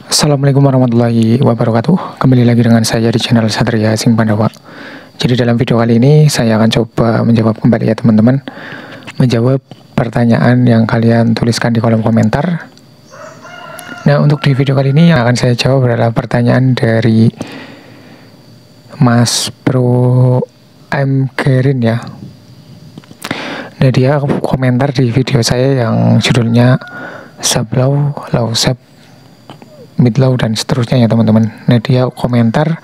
Assalamualaikum warahmatullahi wabarakatuh. Kembali lagi dengan saya di channel Satria Sing Pandawa. Jadi dalam video kali ini saya akan coba menjawab kembali ya teman-teman. Menjawab pertanyaan yang kalian tuliskan di kolom komentar. Nah, untuk di video kali ini yang akan saya jawab adalah pertanyaan dari Mas Bro M Gerin ya. Nah, dia komentar di video saya yang judulnya Sublow, Low Sub, Mid Low dan seterusnya ya teman-teman. Nah, dia komentar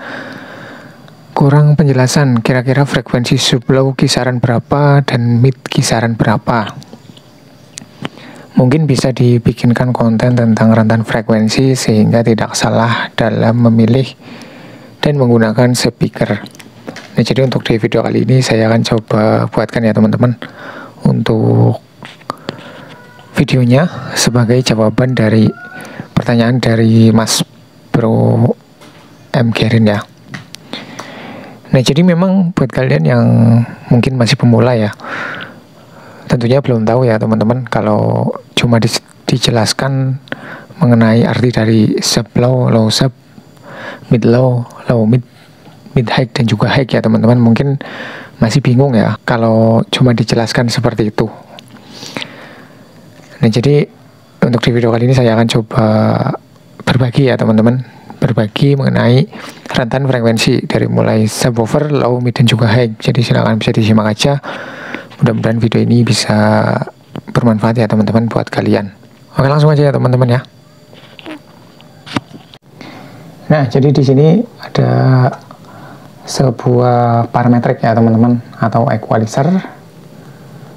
kurang penjelasan kira-kira frekuensi sublow kisaran berapa dan mid kisaran berapa. Mungkin bisa dibikinkan konten tentang rentan frekuensi sehingga tidak salah dalam memilih dan menggunakan speaker. Nah, jadi untuk di video kali ini saya akan coba buatkan ya teman-teman untuk videonya sebagai jawaban dari pertanyaan dari Mas Bro M Gerin ya. Nah, jadi memang buat kalian yang mungkin masih pemula ya, tentunya belum tahu ya teman-teman kalau cuma dijelaskan mengenai arti dari sublow, low sub, mid low, low mid, mid high dan juga high ya teman-teman. Mungkin masih bingung ya kalau cuma dijelaskan seperti itu. Nah, jadi untuk di video kali ini saya akan coba berbagi ya teman-teman, berbagi mengenai rentan frekuensi dari mulai subwoofer, low, mid dan juga high. Jadi silakan bisa disimak aja. Mudah-mudahan video ini bisa bermanfaat ya teman-teman buat kalian. Oke, langsung aja ya teman-teman ya. Nah, jadi di sini ada sebuah parametrik ya teman-teman, atau equalizer.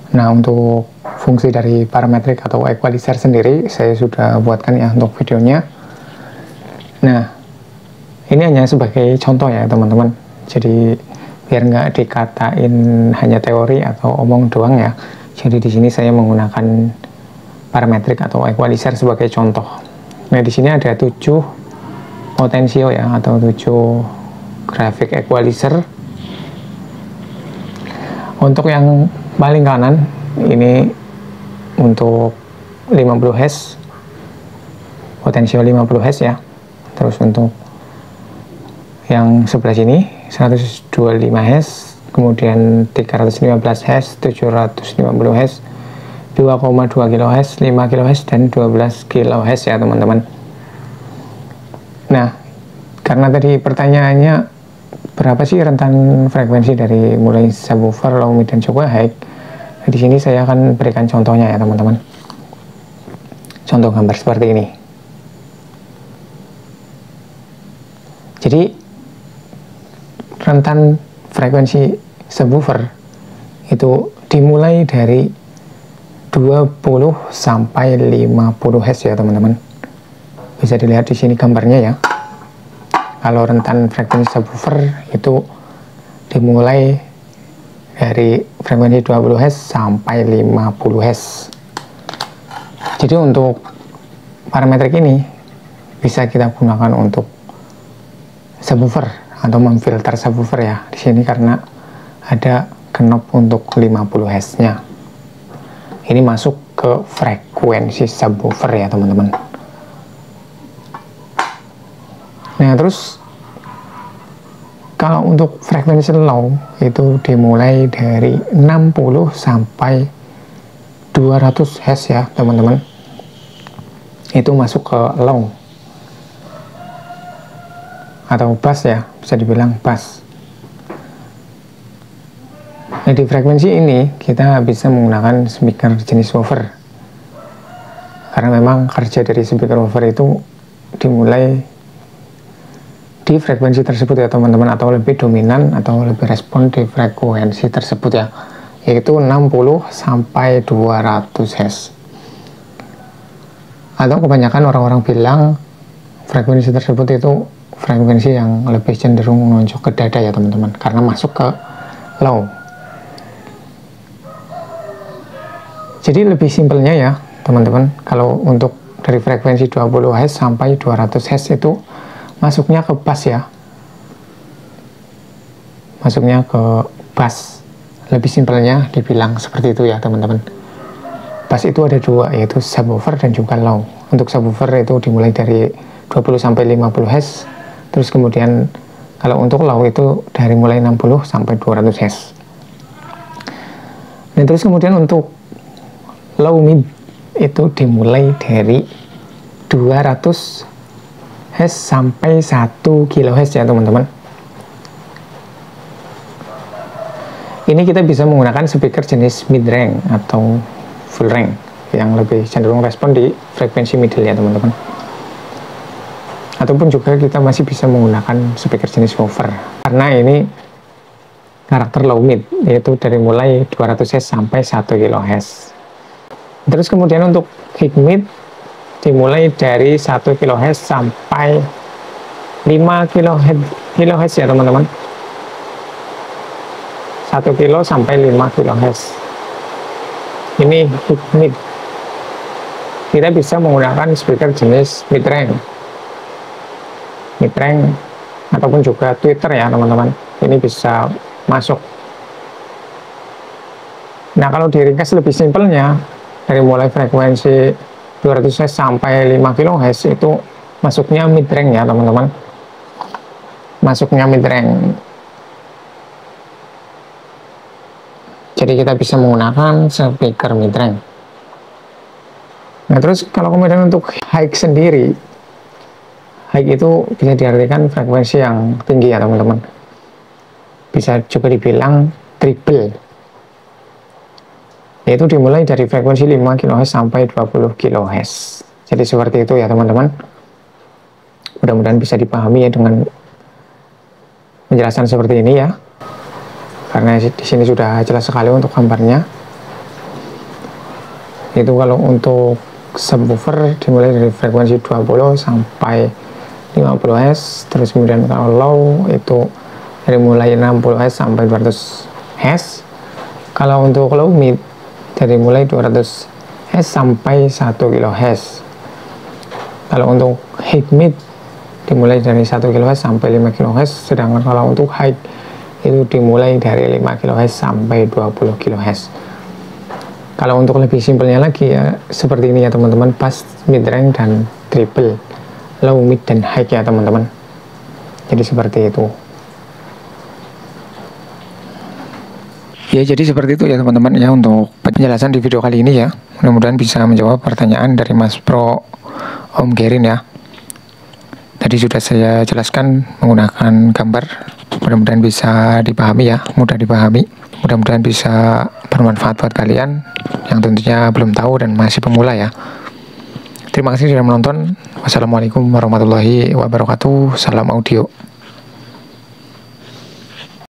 Nah, untuk fungsi dari parametrik atau equalizer sendiri saya sudah buatkan ya untuk videonya. Nah, ini hanya sebagai contoh ya teman-teman. Jadi biar nggak dikatain hanya teori atau omong doang ya. Jadi di sini saya menggunakan parametrik atau equalizer sebagai contoh. Nah, di sini ada 7 potensio ya, atau 7 grafik equalizer. Untuk yang paling kanan ini untuk 50 Hz, potensio 50 Hz ya. Terus untuk yang sebelah sini 125 Hz, kemudian 315 Hz, 750 Hz, 2,2 kHz, 5 kHz dan 12 kHz ya teman-teman. Nah, karena tadi pertanyaannya berapa sih rentan frekuensi dari mulai subwoofer, low, mid dan juga high, di sini saya akan berikan contohnya ya teman-teman. Contoh gambar seperti ini. Jadi rentan frekuensi subwoofer itu dimulai dari 20 sampai 50 Hz ya teman-teman. Bisa dilihat di sini gambarnya ya. Kalau rentan frekuensi subwoofer itu dimulai dari frekuensi 20 Hz sampai 50 Hz. Jadi untuk parametrik ini bisa kita gunakan untuk subwoofer atau memfilter subwoofer ya di sini, karena ada knob untuk 50 Hz-nya. Ini masuk ke frekuensi subwoofer ya teman-teman. Nah, terus kalau untuk frekuensi low itu dimulai dari 60 sampai 200 Hz ya teman-teman. Itu masuk ke low atau bass ya, bisa dibilang bass. Nah, di frekuensi ini kita bisa menggunakan speaker jenis woofer, karena memang kerja dari speaker woofer itu dimulai di frekuensi tersebut ya teman-teman, atau lebih dominan atau lebih respon di frekuensi tersebut ya, yaitu 60 sampai 200 Hz. Atau kebanyakan orang-orang bilang frekuensi tersebut itu frekuensi yang lebih cenderung menonjok ke dada ya teman-teman, karena masuk ke low. Jadi lebih simpelnya ya teman-teman, kalau untuk dari frekuensi 20 Hz sampai 200 Hz itu masuknya ke bass ya, masuknya ke bass. Lebih simpelnya dibilang seperti itu ya teman-teman. Bass itu ada dua, yaitu subwoofer dan juga low. Untuk subwoofer itu dimulai dari 20 sampai 50 Hz. Terus kemudian kalau untuk low itu dari mulai 60 sampai 200 Hz. Dan terus kemudian untuk low mid itu dimulai dari 200 Hz sampai 1 kHz ya teman-teman. Ini kita bisa menggunakan speaker jenis mid range atau full range yang lebih cenderung respon di frekuensi middle ya teman-teman. Ataupun juga kita masih bisa menggunakan speaker jenis woofer karena ini karakter low mid, yaitu dari mulai 200 Hz sampai 1 kHz. Terus kemudian untuk high mid dimulai dari 1 kHz sampai 5 kHz ya teman-teman. 1 kilo sampai 5 kHz. Ini high mid. Kita bisa menggunakan speaker jenis mid range ataupun juga tweeter ya teman-teman. Ini bisa masuk. Nah, kalau diringkas lebih simpelnya, dari mulai frekuensi 200 Hz sampai 5 kHz itu masuknya mid range ya teman-teman. Masuknya mid range. Jadi kita bisa menggunakan speaker mid range. Nah, terus kalau kemudian untuk high sendiri, high itu bisa diartikan frekuensi yang tinggi ya teman-teman. Bisa juga dibilang triple, yaitu dimulai dari frekuensi 5 kHz sampai 20 kHz. Jadi seperti itu ya teman-teman. Mudah-mudahan bisa dipahami ya dengan penjelasan seperti ini ya, karena di sini sudah jelas sekali untuk gambarnya. Itu kalau untuk subwoofer dimulai dari frekuensi 20 sampai 50 Hz. Terus kemudian kalau low itu dari mulai 60 Hz sampai 200 Hz. Kalau untuk low mid dari mulai 200 Hz sampai 1 kHz. Kalau untuk high mid dimulai dari 1 kHz sampai 5 kHz. Sedangkan kalau untuk high itu dimulai dari 5 kHz sampai 20 kHz. Kalau untuk lebih simpelnya lagi ya seperti ini ya teman-teman, bass, mid range dan triple, low, mid dan high ya teman-teman. Jadi seperti itu. Ya, jadi seperti itu ya teman-teman ya untuk penjelasan di video kali ini ya. Mudah-mudahan bisa menjawab pertanyaan dari Mas Pro Om Gerin ya. Tadi sudah saya jelaskan menggunakan gambar. Mudah-mudahan bisa dipahami ya, mudah dipahami. Mudah-mudahan bisa bermanfaat buat kalian yang tentunya belum tahu dan masih pemula ya. Terima kasih sudah menonton. Wassalamualaikum warahmatullahi wabarakatuh. Salam audio.